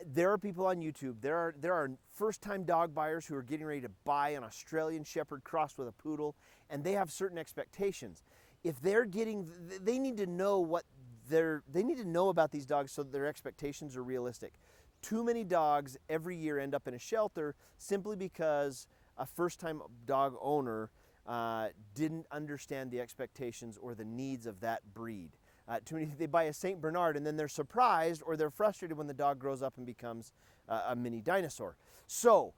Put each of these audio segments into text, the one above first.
There are people on YouTube, there are first-time dog buyers who are getting ready to buy an Australian Shepherd crossed with a Poodle, and they have certain expectations. If they're getting, they need to know they need to know about these dogs so that their expectations are realistic. Too many dogs every year end up in a shelter simply because a first-time dog owner didn't understand the expectations or the needs of that breed. Too many, they buy a St. Bernard and then they're surprised or they're frustrated when the dog grows up and becomes a mini dinosaur. So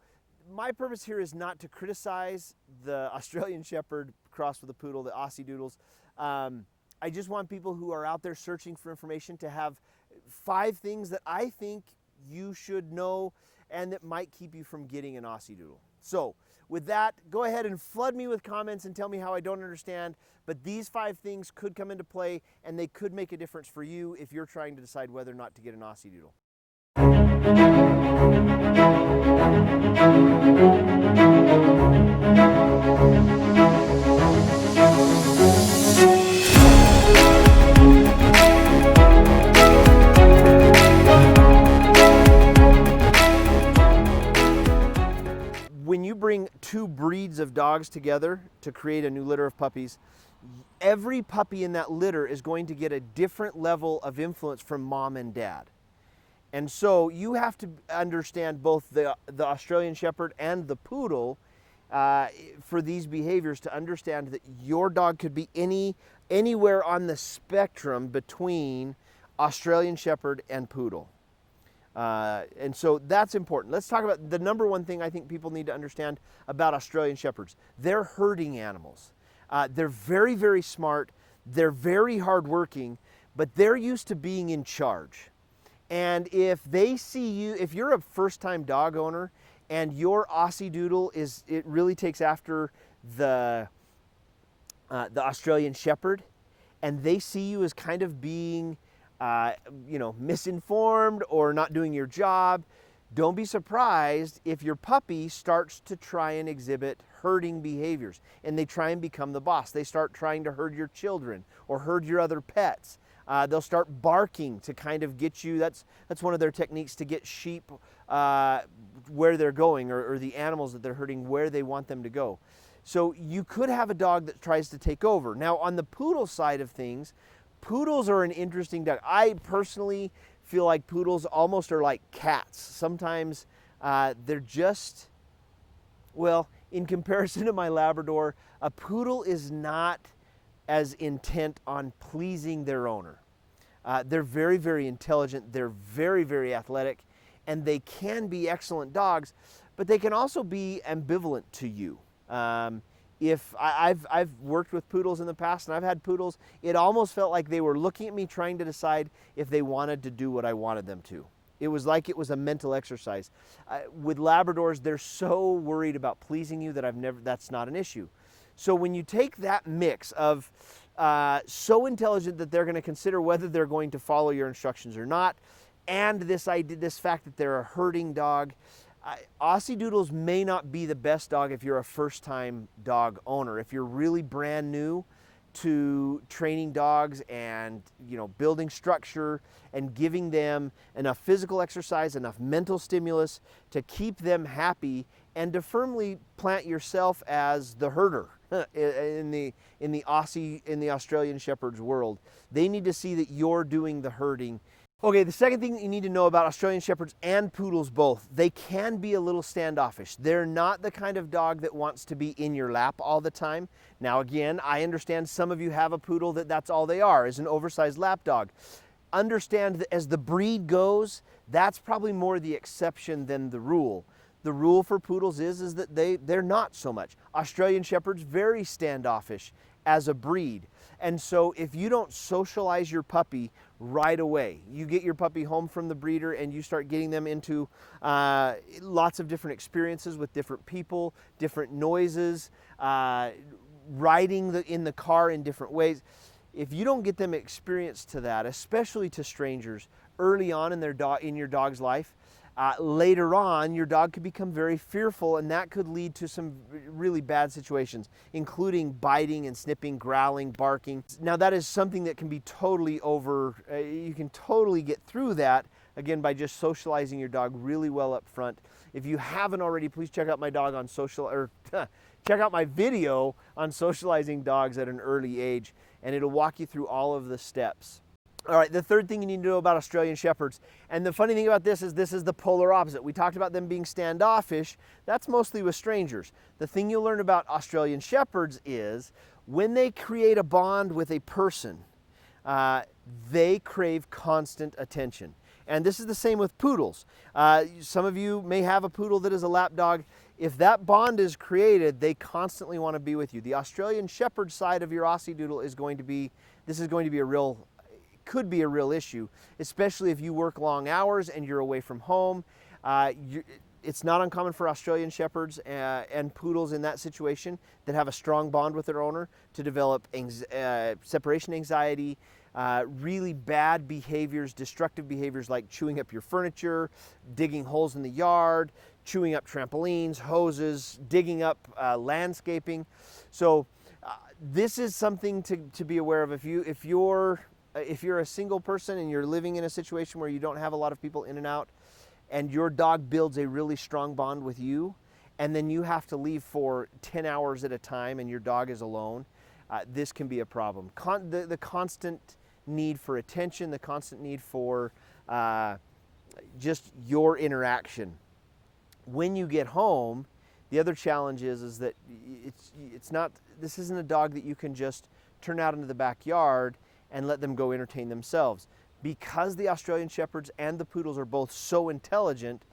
my purpose here is not to criticize the Australian Shepherd crossed with a Poodle, the AussieDoodles. I just want people who are out there searching for information to have 5 things that I think you should know and that might keep you from getting an AussieDoodle. So with that, go ahead and flood me with comments and tell me how I don't understand, but these 5 things could come into play and they could make a difference for you if you're trying to decide whether or not to get an AussieDoodle. When you bring 2 breeds of dogs together to create a new litter of puppies, every puppy in that litter is going to get a different level of influence from mom and dad. And so you have to understand both the Australian Shepherd and the Poodle for these behaviors to understand that your dog could be anywhere on the spectrum between Australian Shepherd and Poodle. And so that's important. Let's talk about the number one thing I think people need to understand about Australian Shepherds. They're herding animals. They're very, very smart. They're very hardworking, but they're used to being in charge. And if they see you, if you're a first-time dog owner and your AussieDoodle it really takes after the Australian Shepherd, and they see you as kind of being misinformed or not doing your job, don't be surprised if your puppy starts to try and exhibit herding behaviors and they try and become the boss. They start trying to herd your children or herd your other pets. They'll start barking to kind of get you. That's one of their techniques to get sheep where they're going or the animals that they're herding where they want them to go. So you could have a dog that tries to take over. Now on the Poodle side of things, Poodles are an interesting dog. I personally feel like Poodles almost are like cats. Sometimes they're just, well, in comparison to my Labrador, a Poodle is not as intent on pleasing their owner. They're very, very intelligent. They're very, very athletic, and they can be excellent dogs, but they can also be ambivalent to you. If I've worked with Poodles in the past, and I've had Poodles, it almost felt like they were looking at me trying to decide if they wanted to do what I wanted them to. It was like it was a mental exercise. With Labradors, they're so worried about pleasing you that that's not an issue. So when you take that mix of so intelligent that they're going to consider whether they're going to follow your instructions or not, and this fact that they're a herding dog, AussieDoodles may not be the best dog if you're a first-time dog owner. If you're really brand new to training dogs and building structure and giving them enough physical exercise, enough mental stimulus to keep them happy, and to firmly plant yourself as the herder in the Australian Shepherd's world, they need to see that you're doing the herding. Okay, the second thing that you need to know about Australian Shepherds and Poodles both, they can be a little standoffish. They're not the kind of dog that wants to be in your lap all the time. Now again, I understand some of you have a Poodle that's all they are, is an oversized lap dog. Understand that as the breed goes, that's probably more the exception than the rule. The rule for Poodles is that they're not so much. Australian Shepherds, very standoffish as a breed. And so if you don't socialize your puppy right away, you get your puppy home from the breeder and you start getting them into lots of different experiences with different people, different noises, riding in the car in different ways. If you don't get them experienced to that, especially to strangers, early on in your dog's life, later on, your dog could become very fearful, and that could lead to some really bad situations, including biting and snipping, growling, barking. Now, that is something that can be totally you can totally get through that again, by just socializing your dog really well up front. If you haven't already, please check out my dog on check out my video on socializing dogs at an early age, and it'll walk you through all of the steps. All right, the third thing you need to know about Australian Shepherds, and the funny thing about this is the polar opposite. We talked about them being standoffish. That's mostly with strangers. The thing you'll learn about Australian Shepherds is when they create a bond with a person, they crave constant attention. And this is the same with poodles. Some of you may have a poodle that is a lap dog. If that bond is created, they constantly want to be with you. The Australian Shepherd side of your AussieDoodle is going to be could be a real issue, especially if you work long hours and you're away from home. It's not uncommon for Australian Shepherds and poodles in that situation that have a strong bond with their owner to develop separation anxiety, really bad behaviors, destructive behaviors like chewing up your furniture, digging holes in the yard, chewing up trampolines, hoses, digging up landscaping. So this is something to be aware of. If you're a single person and you're living in a situation where you don't have a lot of people in and out, and your dog builds a really strong bond with you, and then you have to leave for 10 hours at a time and your dog is alone, this can be a problem. The constant need for attention, the constant need for just your interaction. When you get home, the other challenge is that this isn't a dog that you can just turn out into the backyard and let them go entertain themselves. Because the Australian Shepherds and the Poodles are both so intelligent,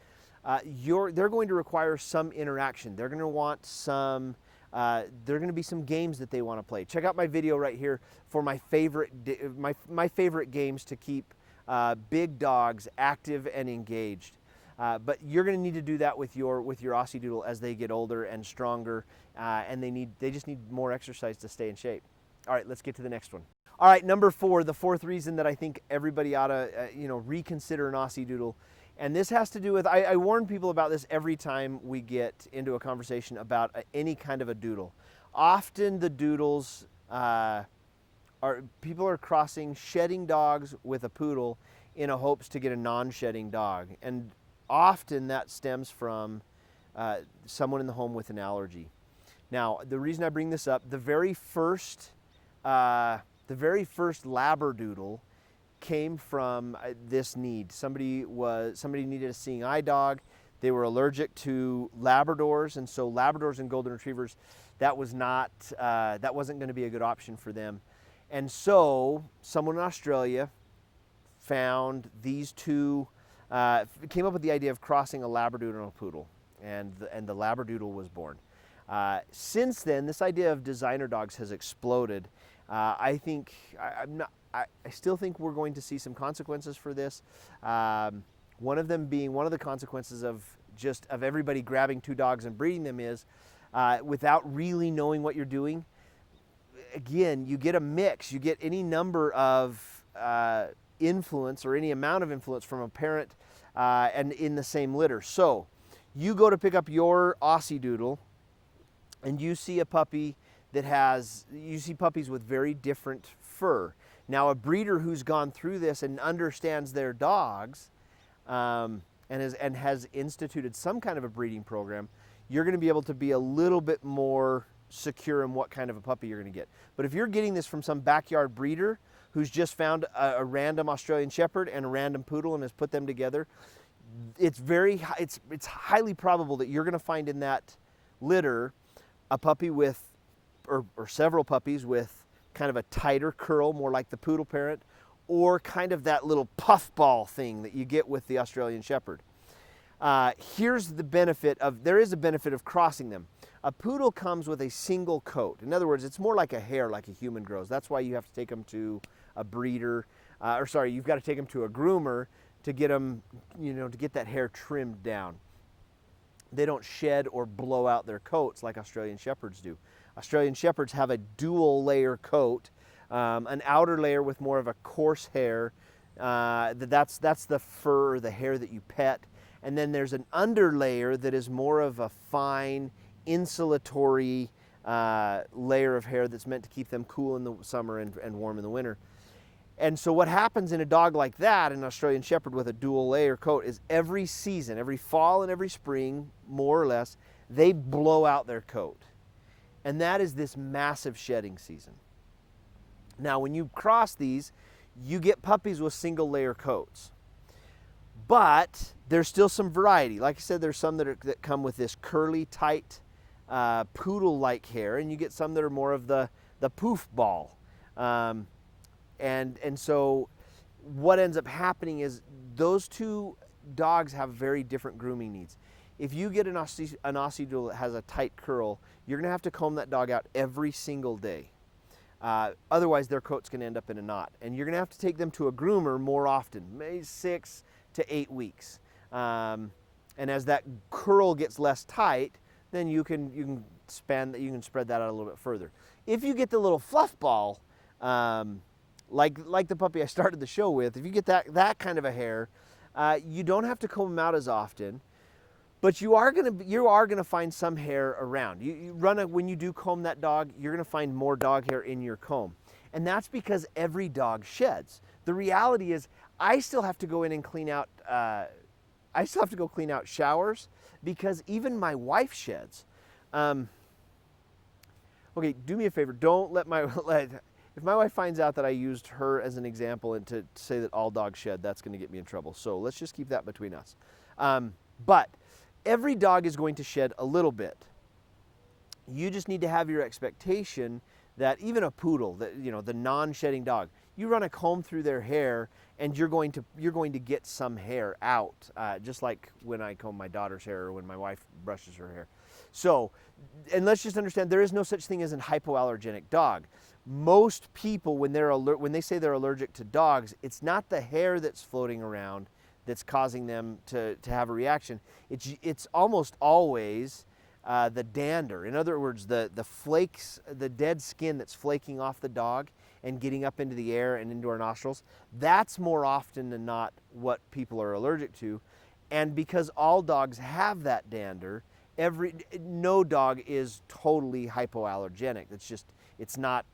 they're going to require some interaction. They're going to want there are going to be some games that they want to play. Check out my video right here for my favorite games to keep big dogs active and engaged. But you're going to need to do that with your AussieDoodle as they get older and stronger, and they just need more exercise to stay in shape. All right, let's get to the next one. All right, number 4, the fourth reason that I think everybody ought to reconsider an AussieDoodle, and this has to do with, I warn people about this every time we get into a conversation about any kind of a doodle. Often the doodles people are crossing shedding dogs with a poodle in a hopes to get a non-shedding dog, and often that stems from someone in the home with an allergy. Now, the reason I bring this up, the very first Labradoodle came from this need. Somebody needed a seeing eye dog. They were allergic to Labradors, and so Labradors and Golden Retrievers, that wasn't going to be a good option for them. And so someone in Australia found these two, came up with the idea of crossing a Labradoodle and a Poodle, and the Labradoodle was born. Since then, this idea of designer dogs has exploded. I still think we're going to see some consequences for this. One of them being, one of the consequences of everybody grabbing two dogs and breeding them is, without really knowing what you're doing, again, you get a mix. You get any number of influence or any amount of influence from a parent and in the same litter. So you go to pick up your AussieDoodle and you see a puppy you see puppies with very different fur. Now, a breeder who's gone through this and understands their dogs and has instituted some kind of a breeding program, you're going to be able to be a little bit more secure in what kind of a puppy you're going to get. But if you're getting this from some backyard breeder who's just found a random Australian Shepherd and a random Poodle and has put them together, it's highly probable that you're going to find in that litter a puppy with, or several puppies with kind of a tighter curl, more like the Poodle parent, or kind of that little puffball thing that you get with the Australian Shepherd. Here's the benefit there is a benefit of crossing them. A Poodle comes with a single coat. In other words, it's more like a hair like a human grows. That's why you have to take them to a breeder, you've got to take them to a groomer to get them, to get that hair trimmed down. They don't shed or blow out their coats like Australian Shepherds do. Australian Shepherds have a dual layer coat, an outer layer with more of a coarse hair. That's the fur or the hair that you pet. And then there's an under layer that is more of a fine, insulatory layer of hair that's meant to keep them cool in the summer and warm in the winter. And so what happens in a dog like that, an Australian Shepherd with a dual layer coat, is every season, every fall and every spring, more or less, they blow out their coat. And that is this massive shedding season. Now, when you cross these, you get puppies with single layer coats. But there's still some variety. Like I said, there's some that come with this curly, tight, poodle-like hair, and you get some that are more of the poof ball. And so what ends up happening is those two dogs have very different grooming needs. If you get an Aussiedoodle that has a tight curl, you're gonna have to comb that dog out every single day. Otherwise, their coat's gonna end up in a knot. And you're gonna have to take them to a groomer more often, maybe 6 to 8 weeks. And as that curl gets less tight, then you can spread that out a little bit further. If you get the little fluff ball, like the puppy I started the show with, if you get that kind of a hair, you don't have to comb them out as often, but you are gonna find some hair around. When you do comb that dog, you're gonna find more dog hair in your comb, and that's because every dog sheds. The reality is, I still have to go in and clean out. I still have to go clean out showers because even my wife sheds. Okay, do me a favor. Don't let if my wife finds out that I used her as an example and to say that all dogs shed, that's going to get me in trouble. So let's just keep that between us. But every dog is going to shed a little bit. You just need to have your expectation that even a poodle, the non-shedding dog, you run a comb through their hair and you're going to get some hair out, just like when I comb my daughter's hair or when my wife brushes her hair. So, and let's just understand, there is no such thing as a hypoallergenic dog. Most people, when they say they're allergic to dogs, it's not the hair that's floating around that's causing them to have a reaction. It's almost always the dander. In other words, the flakes, the dead skin that's flaking off the dog and getting up into the air and into our nostrils. That's more often than not what people are allergic to. And because all dogs have that dander, no dog is totally hypoallergenic. It's not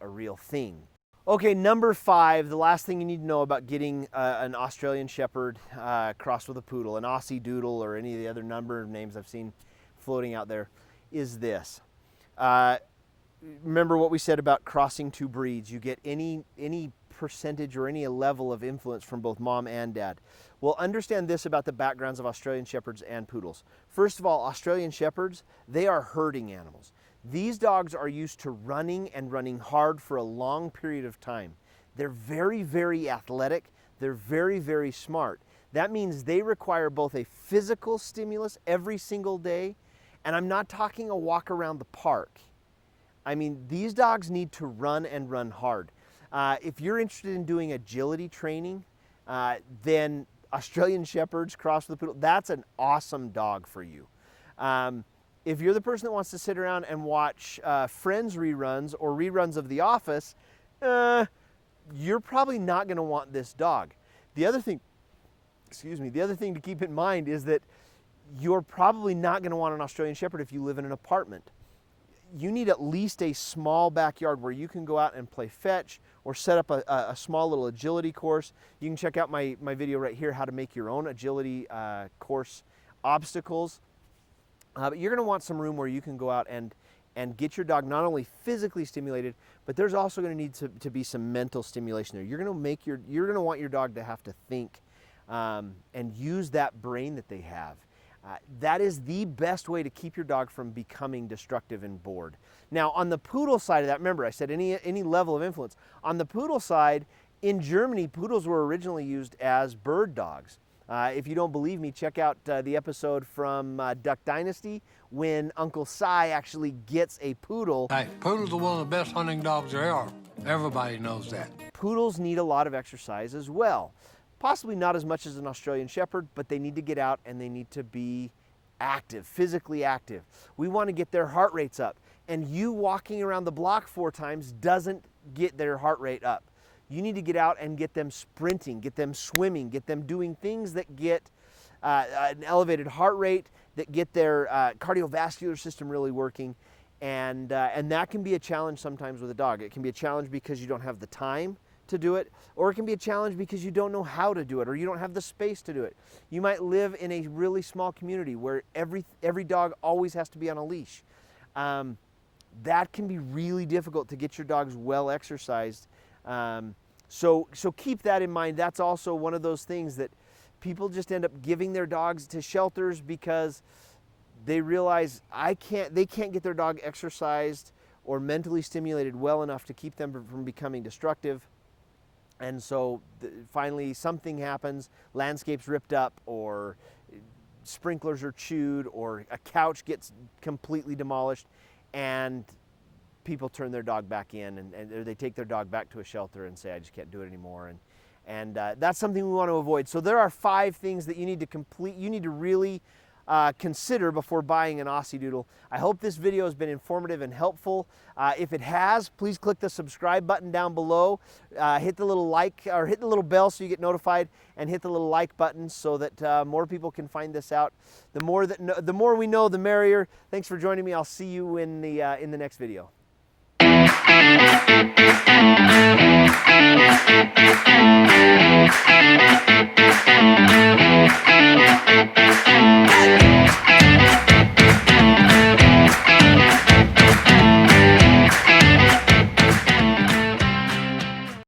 a real thing. Okay, number 5, the last thing you need to know about getting an Australian Shepherd crossed with a Poodle, an Aussiedoodle, or any of the other number of names I've seen floating out there, is this. Remember what we said about crossing 2 breeds. You get any percentage or any level of influence from both mom and dad. Well, understand this about the backgrounds of Australian Shepherds and Poodles. First of all, Australian Shepherds, they are herding animals. These dogs are used to running and running hard for a long period of time. They're very, very athletic. They're very, very smart. That means they require both a physical stimulus every single day, and I'm not talking a walk around the park. I mean, these dogs need to run and run hard. If you're interested in doing agility training, then Australian Shepherds crossed with a Poodle, that's an awesome dog for you. If you're the person that wants to sit around and watch Friends reruns or reruns of The Office, you're probably not going to want this dog. The other thing to keep in mind is that you're probably not going to want an Australian Shepherd if you live in an apartment. You need at least a small backyard where you can go out and play fetch or set up a small little agility course. You can check out my video right here, how to make your own agility course obstacles. But you're going to want some room where you can go out and get your dog not only physically stimulated, but there's also going to need to be some mental stimulation there. You're going to want your dog to have to think and use that brain that they have. That is the best way to keep your dog from becoming destructive and bored. Now, on the Poodle side of that, remember I said any level of influence. On the Poodle side, in Germany, Poodles were originally used as bird dogs. If you don't believe me, check out the episode from Duck Dynasty when Uncle Si actually gets a Poodle. Hey, Poodles are one of the best hunting dogs there are. Everybody knows that. Poodles need a lot of exercise as well. Possibly not as much as an Australian Shepherd, but they need to get out and they need to be active, physically active. We want to get their heart rates up. And you walking around the block 4 times doesn't get their heart rate up. You need to get out and get them sprinting, get them swimming, get them doing things that get an elevated heart rate, that get their cardiovascular system really working. And that can be a challenge sometimes with a dog. It can be a challenge because you don't have the time to do it, or it can be a challenge because you don't know how to do it or you don't have the space to do it. You might live in a really small community where every dog always has to be on a leash. That can be really difficult to get your dogs well exercised. So keep that in mind. That's also one of those things that people just end up giving their dogs to shelters because they realize they can't get their dog exercised or mentally stimulated well enough to keep them from becoming destructive. And so finally something happens, landscape's ripped up, or sprinklers are chewed, or a couch gets completely demolished, and people turn their dog back in, and they take their dog back to a shelter and say, I just can't do it anymore. And that's something we want to avoid. So there are 5 things that you need to really consider before buying an AussieDoodle. I hope this video has been informative and helpful. If it has, please click the subscribe button down below. Hit the little like, or hit the little bell so you get notified, and hit the little like button so that more people can find this out. The more we know, the merrier. Thanks for joining me. I'll see you in the next video.